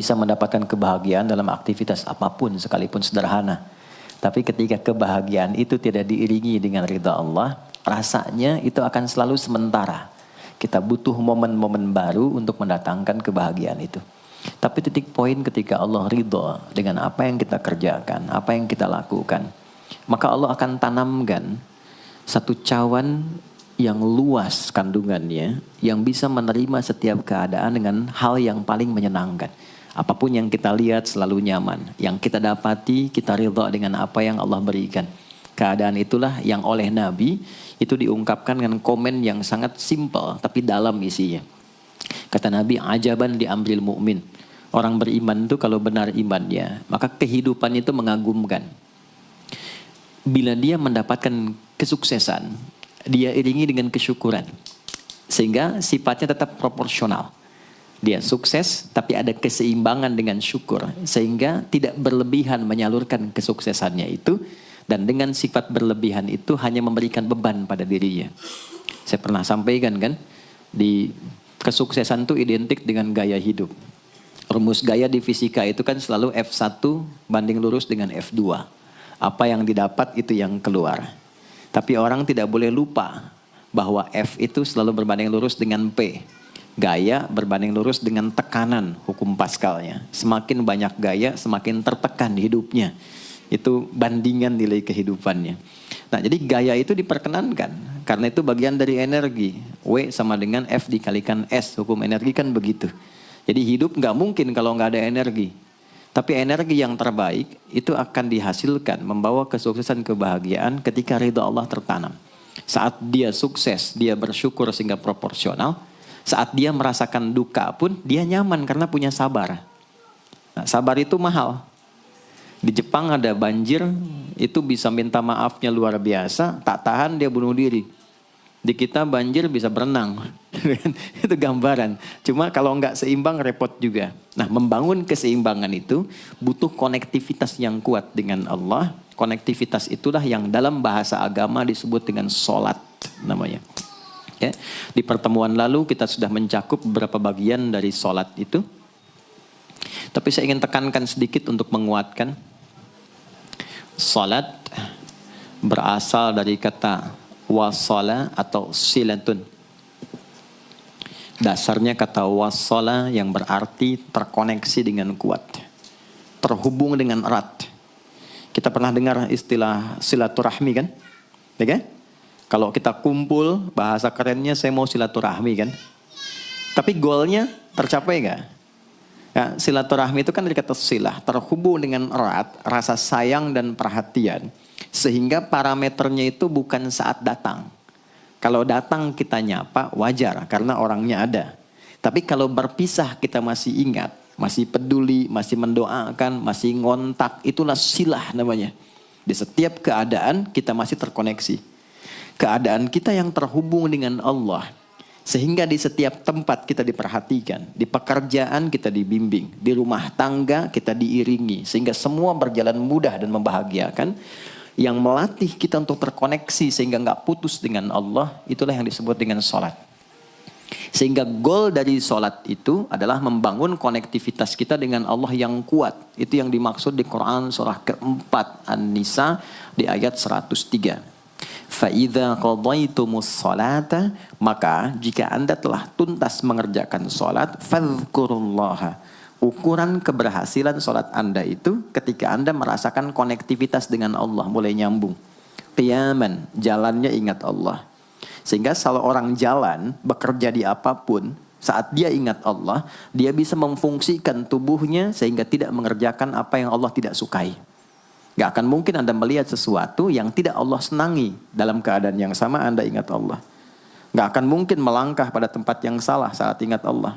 bisa mendapatkan kebahagiaan dalam aktivitas apapun sekalipun sederhana. Tapi ketika kebahagiaan itu tidak diiringi dengan ridha Allah, rasanya itu akan selalu sementara. Kita butuh momen-momen baru untuk mendatangkan kebahagiaan itu. Tapi titik poin ketika Allah ridha dengan apa yang kita kerjakan, apa yang kita lakukan, maka Allah akan tanamkan satu cawan yang luas kandungannya, yang bisa menerima setiap keadaan dengan hal yang paling menyenangkan. Apapun yang kita lihat selalu nyaman. Yang kita dapati, kita ridha dengan apa yang Allah berikan. Keadaan itulah yang oleh Nabi itu diungkapkan dengan komen yang sangat simpel tapi dalam isinya. Kata Nabi, ajaban di amril mu'min. Orang beriman itu kalau benar imannya, maka kehidupan itu mengagumkan. Bila dia mendapatkan kesuksesan, dia iringi dengan kesyukuran. Sehingga sifatnya tetap proporsional. Dia sukses tapi ada keseimbangan dengan syukur. Sehingga tidak berlebihan menyalurkan kesuksesannya itu. Dan dengan sifat berlebihan itu hanya memberikan beban pada dirinya. Saya pernah sampaikan kan, di kesuksesan itu identik dengan gaya hidup. Rumus gaya di fisika itu kan selalu F1 banding lurus dengan F2. Apa yang didapat itu yang keluar. Tapi orang tidak boleh lupa bahwa F itu selalu berbanding lurus dengan P. Gaya berbanding lurus dengan tekanan, hukum Pascalnya. Semakin banyak gaya, semakin tertekan hidupnya. Itu bandingan nilai kehidupannya. Nah, jadi gaya itu diperkenankan. Karena itu bagian dari energi. W sama dengan F dikalikan S. Hukum energi kan begitu. Jadi hidup nggak mungkin kalau nggak ada energi. Tapi energi yang terbaik itu akan dihasilkan. Membawa kesuksesan kebahagiaan ketika ridha Allah tertanam. Saat dia sukses, dia bersyukur sehingga proporsional. Saat dia merasakan duka pun, dia nyaman karena punya sabar. Nah, sabar itu mahal. Di Jepang ada banjir, itu bisa minta maafnya luar biasa, tak tahan dia bunuh diri. Di kita banjir bisa berenang. Itu gambaran. Cuma kalau nggak seimbang repot juga. Nah, membangun keseimbangan itu butuh konektivitas yang kuat dengan Allah. Konektivitas itulah yang dalam bahasa agama disebut dengan sholat namanya. Ya. Di pertemuan lalu kita sudah mencakup beberapa bagian dari sholat itu. Tapi saya ingin tekankan sedikit untuk menguatkan. Sholat berasal dari kata wasala atau silatun. Dasarnya kata wasala yang berarti terkoneksi dengan kuat. Terhubung dengan erat. Kita pernah dengar istilah silaturahmi kan? Ya kan? Kalau kita kumpul, bahasa kerennya saya mau silaturahmi kan? Tapi goalnya tercapai nggak? Ya, silaturahmi itu kan dari kata silah, terhubung dengan erat, rasa sayang dan perhatian. Sehingga parameternya itu bukan saat datang. Kalau datang kita nyapa, wajar karena orangnya ada. Tapi kalau berpisah kita masih ingat, masih peduli, masih mendoakan, masih ngontak, itulah silah namanya. Di setiap keadaan kita masih terkoneksi. Keadaan kita yang terhubung dengan Allah. Sehingga di setiap tempat kita diperhatikan, di pekerjaan kita dibimbing, di rumah tangga kita diiringi. Sehingga semua berjalan mudah dan membahagiakan. Yang melatih kita untuk terkoneksi sehingga nggak putus dengan Allah, itulah yang disebut dengan sholat. Sehingga goal dari sholat itu adalah membangun konektivitas kita dengan Allah yang kuat. Itu yang dimaksud di Quran surah keempat An-Nisa di ayat 103. فَإِذَا قَضَيْتُمُ الصَّلَاةَ maka jika anda telah tuntas mengerjakan sholat, فَاذْكُرُوا اللَّهَ. Ukuran keberhasilan sholat anda itu ketika anda merasakan konektivitas dengan Allah mulai nyambung. Qiyaman, jalannya ingat Allah. Sehingga kalau orang jalan, bekerja di apapun, saat dia ingat Allah, dia bisa memfungsikan tubuhnya sehingga tidak mengerjakan apa yang Allah tidak sukai. Gak akan mungkin anda melihat sesuatu yang tidak Allah senangi dalam keadaan yang sama anda ingat Allah. Gak akan mungkin melangkah pada tempat yang salah saat ingat Allah.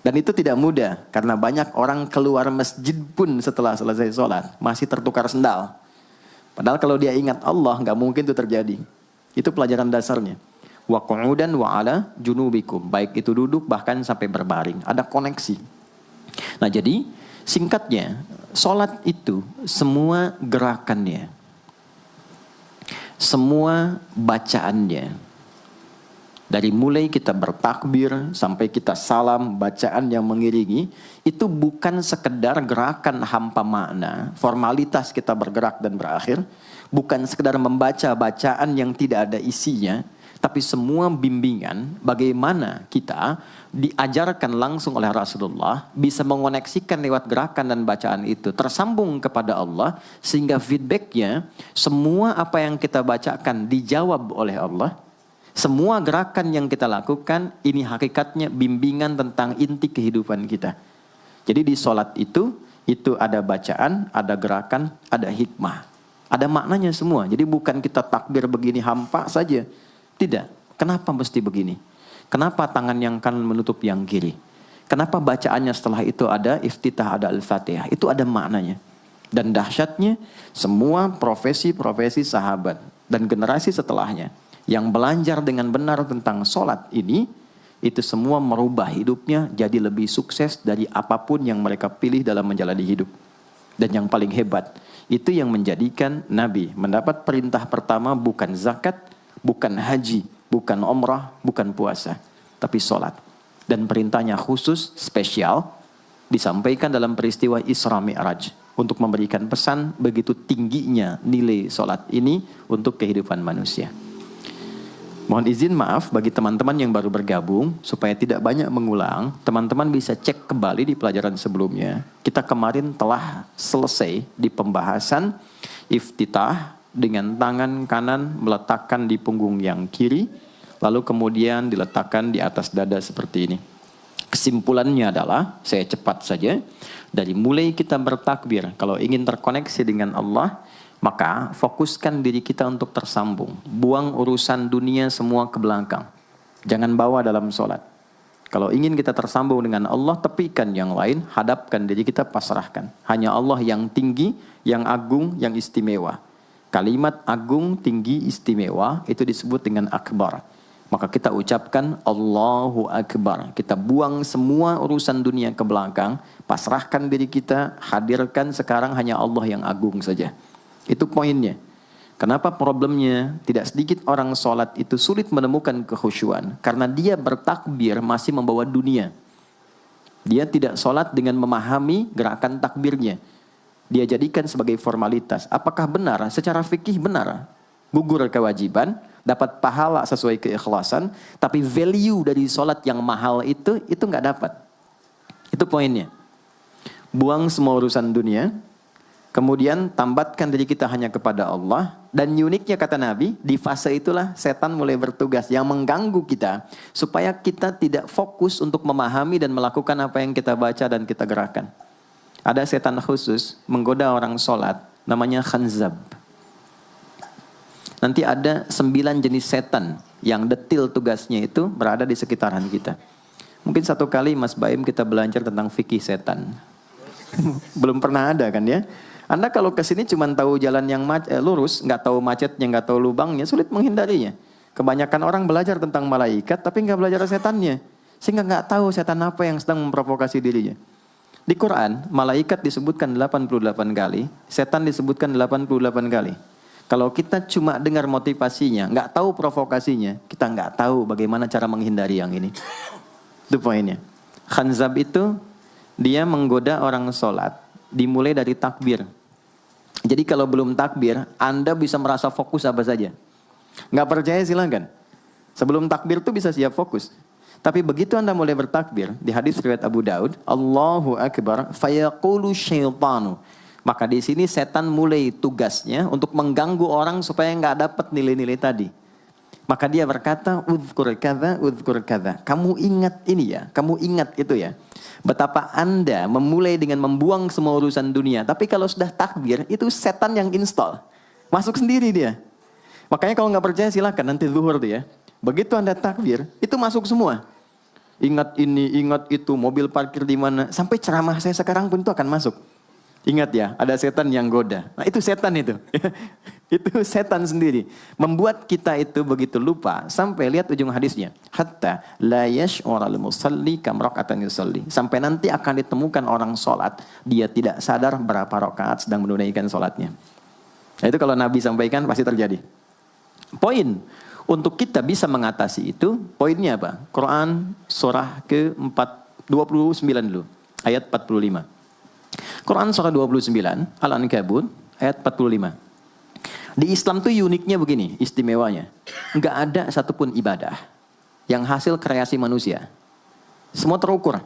Dan itu tidak mudah karena banyak orang keluar masjid pun setelah selesai sholat masih tertukar sendal. Padahal kalau dia ingat Allah gak mungkin itu terjadi. Itu pelajaran dasarnya. Wa qu'udan wa ala junubikum. Baik itu duduk bahkan sampai berbaring. Ada koneksi. Nah jadi singkatnya, sholat itu semua gerakannya, semua bacaannya, Dari mulai kita bertakbir sampai kita salam, bacaan yang mengiringi, itu bukan sekedar gerakan hampa makna, formalitas kita bergerak dan berakhir, bukan sekedar membaca bacaan yang tidak ada isinya, tapi semua bimbingan bagaimana kita diajarkan langsung oleh Rasulullah bisa mengoneksikan lewat gerakan dan bacaan itu tersambung kepada Allah, sehingga feedbacknya semua apa yang kita bacakan dijawab oleh Allah. Semua gerakan yang kita lakukan ini hakikatnya bimbingan tentang inti kehidupan kita. Jadi di sholat itu ada bacaan, ada gerakan, ada hikmah, ada maknanya semua. Jadi bukan kita takbir begini hampa saja. Tidak. Kenapa mesti begini? Kenapa tangan yang kanan menutup yang kiri? Kenapa bacaannya setelah itu ada iftitah, ada al-fatihah? Itu ada maknanya. Dan dahsyatnya semua profesi-profesi sahabat dan generasi setelahnya yang belajar dengan benar tentang sholat ini, itu semua merubah hidupnya jadi lebih sukses dari apapun yang mereka pilih dalam menjalani hidup. Dan yang paling hebat, itu yang menjadikan Nabi mendapat perintah pertama bukan zakat, bukan haji, bukan umrah, bukan puasa, tapi sholat. Dan perintahnya khusus, spesial, disampaikan dalam peristiwa Isra Mi'raj untuk memberikan pesan begitu tingginya nilai sholat ini untuk kehidupan manusia. Mohon izin maaf bagi teman-teman yang baru bergabung, supaya tidak banyak mengulang, teman-teman bisa cek kembali di pelajaran sebelumnya. Kita kemarin telah selesai di pembahasan iftitah dengan tangan kanan meletakkan di punggung yang kiri, lalu kemudian diletakkan di atas dada seperti ini. Kesimpulannya adalah, saya cepat saja, dari mulai kita bertakbir, kalau ingin terkoneksi dengan Allah, maka fokuskan diri kita untuk tersambung. Buang urusan dunia semua ke belakang. Jangan bawa dalam sholat. Kalau ingin kita tersambung dengan Allah, tepikan yang lain, hadapkan diri kita, pasrahkan. Hanya Allah yang tinggi, yang agung, yang istimewa. Kalimat agung, tinggi, istimewa, itu disebut dengan akbar. Maka kita ucapkan Allahu Akbar. Kita buang semua urusan dunia ke belakang, pasrahkan diri kita, hadirkan sekarang hanya Allah yang agung saja. Itu poinnya. Kenapa problemnya tidak sedikit orang sholat itu sulit menemukan kekhusyuan? Karena dia bertakbir masih membawa dunia. Dia tidak sholat dengan memahami gerakan takbirnya. Dia jadikan sebagai formalitas. Apakah benar? Secara fikih benar. Gugur kewajiban, dapat pahala sesuai keikhlasan, tapi value dari sholat yang mahal itu nggak dapat. Itu poinnya. Buang semua urusan dunia, kemudian tambatkan diri kita hanya kepada Allah. Dan uniknya kata Nabi, di fase itulah setan mulai bertugas yang mengganggu kita, supaya kita tidak fokus untuk memahami dan melakukan apa yang kita baca dan kita gerakan. Ada setan khusus menggoda orang sholat, namanya khanzab. Nanti ada 9 jenis setan yang detil tugasnya itu berada di sekitaran kita. Mungkin satu kali Mas Baim kita belajar tentang fikih setan. Belum pernah ada kan ya? Anda kalau ke sini cuma tahu jalan yang lurus, nggak tahu macetnya, nggak tahu lubangnya, sulit menghindarinya. Kebanyakan orang belajar tentang malaikat tapi nggak belajar setannya, sehingga nggak tahu setan apa yang sedang memprovokasi dirinya. Di Quran, malaikat disebutkan 88 kali, setan disebutkan 88 kali. Kalau kita cuma dengar motivasinya, nggak tahu provokasinya, kita nggak tahu bagaimana cara menghindari yang ini. Itu poinnya. Khanzab itu dia menggoda orang sholat, dimulai dari takbir. Jadi kalau belum takbir, Anda bisa merasa fokus apa saja. Nggak percaya silakan. Sebelum takbir tuh bisa siap fokus. Tapi begitu Anda mulai bertakbir, di hadis riwayat Abu Daud, Allahu Akbar, fayaqulu syaitanu. Maka di sini setan mulai tugasnya untuk mengganggu orang supaya nggak dapat nilai-nilai tadi. Maka dia berkata, udhkur kadza. Kamu ingat ini ya, kamu ingat itu ya. Betapa Anda memulai dengan membuang semua urusan dunia. Tapi kalau sudah takbir, itu setan yang install. Masuk sendiri dia. Makanya kalau nggak percaya silakan nanti zuhur tuh ya. Begitu Anda takbir, itu masuk semua. Ingat ini, ingat itu, mobil parkir di mana. Sampai ceramah saya sekarang pun itu akan masuk. Ingat ya, ada setan yang goda. Nah itu setan itu. Itu setan sendiri. Membuat kita itu begitu lupa. Sampai lihat ujung hadisnya. Hatta la yash'ural musalli kam raka'atan yusalli. Sampai nanti akan ditemukan orang sholat. Dia tidak sadar berapa rakaat sedang menunaikan sholatnya. Nah itu kalau Nabi sampaikan pasti terjadi. Poin. Untuk kita bisa mengatasi itu, poinnya apa? Quran surah ke-29 dulu, ayat 45. Quran surah 29, Al-Ankabut, ayat 45. Di Islam tuh uniknya begini, istimewanya. Nggak ada satupun ibadah yang hasil kreasi manusia. Semua terukur.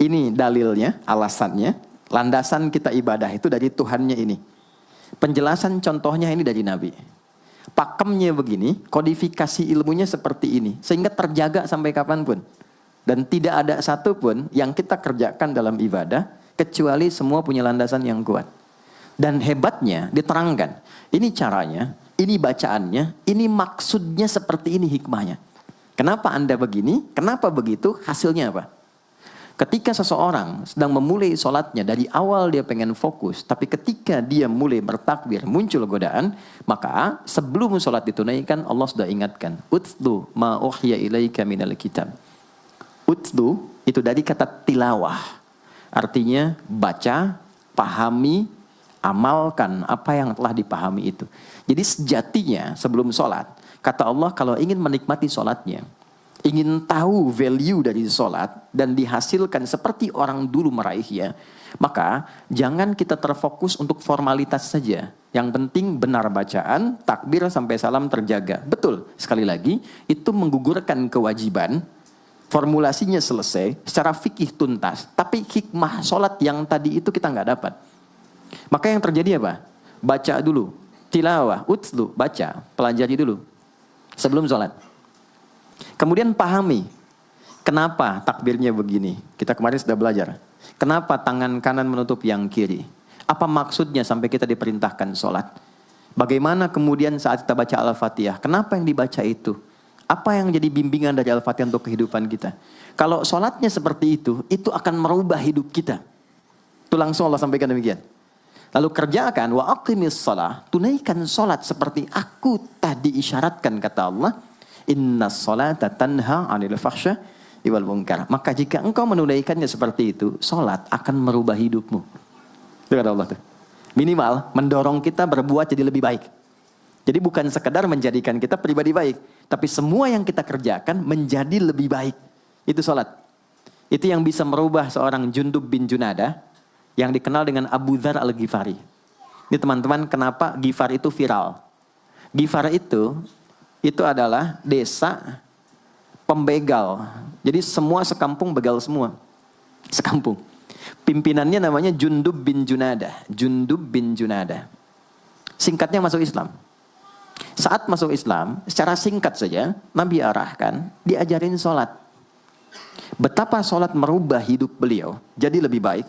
Ini dalilnya, alasannya, landasan kita ibadah itu dari Tuhannya ini. Penjelasan contohnya ini dari Nabi. Pakemnya begini, kodifikasi ilmunya seperti ini. Sehingga terjaga sampai kapanpun. Dan tidak ada satupun yang kita kerjakan dalam ibadah, kecuali semua punya landasan yang kuat. Dan hebatnya diterangkan. Ini caranya, ini bacaannya, ini maksudnya seperti ini hikmahnya. Kenapa Anda begini? Kenapa begitu? Hasilnya apa? Ketika seseorang sedang memulai sholatnya, dari awal dia pengen fokus, tapi ketika dia mulai bertakbir, muncul godaan, maka sebelum sholat ditunaikan, Allah sudah ingatkan, Utlu ma uhya ilaika minal kitab. Utlu itu dari kata tilawah. Artinya baca, pahami, amalkan apa yang telah dipahami itu. Jadi sejatinya sebelum sholat, kata Allah kalau ingin menikmati sholatnya, ingin tahu value dari sholat dan dihasilkan seperti orang dulu meraihnya, maka jangan kita terfokus untuk formalitas saja. Yang penting benar bacaan, takbir sampai salam terjaga. Betul, sekali lagi, itu menggugurkan kewajiban, formulasinya selesai, secara fikih tuntas, tapi hikmah sholat yang tadi itu kita nggak dapat. Maka yang terjadi apa? Baca dulu, tilawah, utlu, baca, pelajari dulu, sebelum sholat. Kemudian pahami, kenapa takbirnya begini? Kita kemarin sudah belajar. Kenapa tangan kanan menutup yang kiri? Apa maksudnya sampai kita diperintahkan sholat? Bagaimana kemudian saat kita baca Al-Fatihah? Kenapa yang dibaca itu? Apa yang jadi bimbingan dari Al-Fatihah untuk kehidupan kita? Kalau sholatnya seperti itu akan merubah hidup kita. Itu langsung Allah sampaikan demikian. Lalu kerjakan, wa aqimis shalah, tunaikan sholat seperti aku tadi isyaratkan, kata Allah. Inna sholata tanha 'anil fahsya wal munkar. Maka jika engkau menunaikannya seperti itu, sholat akan merubah hidupmu. Itu kata Allah tuh. Minimal mendorong kita berbuat jadi lebih baik. Jadi bukan sekedar menjadikan kita pribadi baik, tapi semua yang kita kerjakan menjadi lebih baik. Itu sholat. Itu yang bisa merubah seorang Jundub bin Junadah yang dikenal dengan Abu Dzar al-Ghifari. Ini teman-teman, kenapa Ghifar itu viral? Ghifar itu adalah desa pembegal. Jadi semua sekampung begal semua. Sekampung. Pimpinannya namanya Jundub bin Junadah. Jundub bin Junadah. Singkatnya masuk Islam. Saat masuk Islam, secara singkat saja, Nabi arahkan, diajarin sholat. Betapa sholat merubah hidup beliau, jadi lebih baik.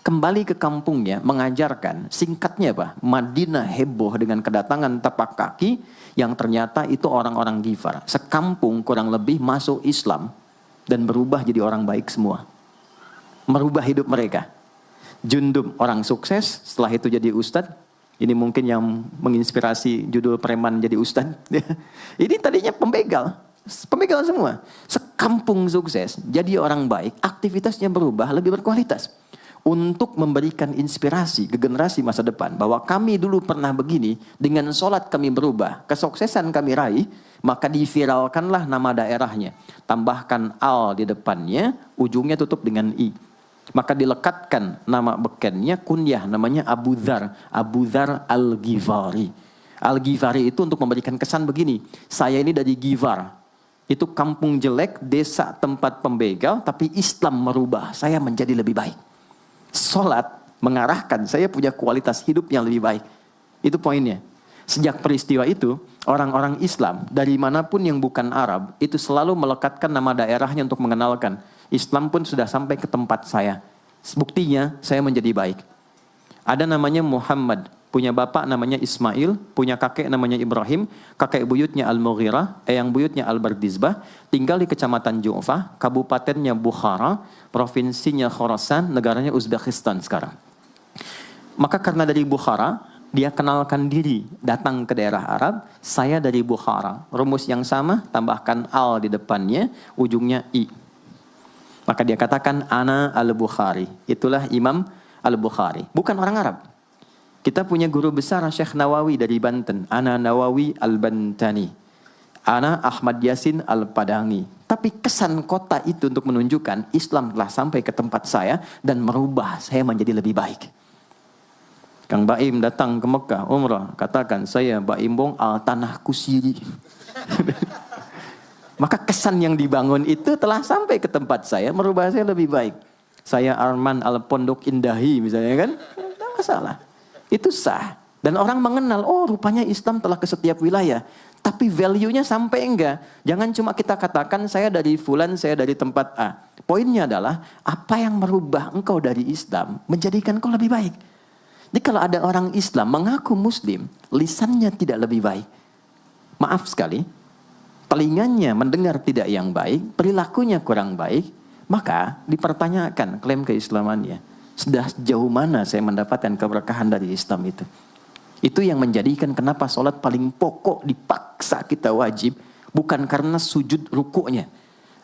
Kembali ke kampungnya, mengajarkan, singkatnya apa? Madinah heboh dengan kedatangan tapak kaki, yang ternyata itu orang-orang Ghifar. Sekampung kurang lebih masuk Islam, dan berubah jadi orang baik semua. Merubah hidup mereka. Jundub orang sukses, setelah itu jadi ustadz. Ini mungkin yang menginspirasi judul preman jadi ustadz. Ini tadinya pembegal semua. Sekampung sukses, jadi orang baik, aktivitasnya berubah, lebih berkualitas. Untuk memberikan inspirasi ke generasi masa depan, bahwa kami dulu pernah begini, dengan sholat kami berubah, kesuksesan kami raih, maka diviralkanlah nama daerahnya. Tambahkan al di depannya, ujungnya tutup dengan i. Maka dilekatkan nama bekennya, kunyah, namanya Abu Dzar. Abu Dzar al-Ghifari. Al-Ghifari itu untuk memberikan kesan begini, saya ini dari Ghifar. Itu kampung jelek, desa tempat pembegal, tapi Islam merubah, saya menjadi lebih baik. Sholat mengarahkan saya punya kualitas hidup yang lebih baik. Itu poinnya. Sejak peristiwa itu, orang-orang Islam dari manapun yang bukan Arab, itu selalu melekatkan nama daerahnya untuk mengenalkan. Islam pun sudah sampai ke tempat saya. Buktinya saya menjadi baik. Ada namanya Muhammad, punya bapak namanya Ismail, punya kakek namanya Ibrahim, kakek buyutnya Al-Mughirah, eyang buyutnya Al-Bardizbah, tinggal di kecamatan Ju'fah, kabupatennya Bukhara, provinsinya Khorasan, negaranya Uzbekistan sekarang. Maka karena dari Bukhara, dia kenalkan diri, datang ke daerah Arab, saya dari Bukhara. Rumus yang sama, tambahkan al di depannya, ujungnya i. Maka dia katakan, ana al-Bukhari. Itulah Imam al-Bukhari. Bukan orang Arab. Kita punya guru besar Syekh Nawawi dari Banten. Ana Nawawi al-Bantani. Ana Ahmad Yasin Al-Padangi. Tapi kesan kota itu untuk menunjukkan Islam telah sampai ke tempat saya dan merubah saya menjadi lebih baik. Kang Baim datang ke Mekah umrah, katakan saya Baim Bong al tanah kusiri. Maka kesan yang dibangun itu telah sampai ke tempat saya, merubah saya lebih baik. Saya Arman al Pondok Indahi misalnya kan, tidak masalah. Itu sah. Dan orang mengenal, oh rupanya Islam telah ke setiap wilayah. Tapi value-nya sampai enggak. Jangan cuma kita katakan saya dari fulan, saya dari tempat A. Poinnya adalah apa yang merubah engkau dari Islam menjadikan engkau lebih baik. Jadi kalau ada orang Islam mengaku Muslim, lisannya tidak lebih baik. Maaf sekali, telinganya mendengar tidak yang baik, perilakunya kurang baik, maka dipertanyakan klaim keislamannya. Sudah sejauh mana saya mendapatkan keberkahan dari Islam itu? Itu yang menjadikan kenapa sholat paling pokok dipaksa kita wajib, bukan karena sujud rukuknya.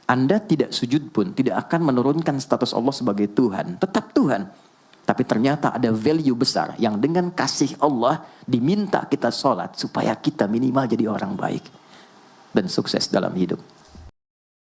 Anda tidak sujud pun tidak akan menurunkan status Allah sebagai Tuhan, tetap Tuhan. Tapi ternyata ada value besar yang dengan kasih Allah diminta kita sholat supaya kita minimal jadi orang baik dan sukses dalam hidup.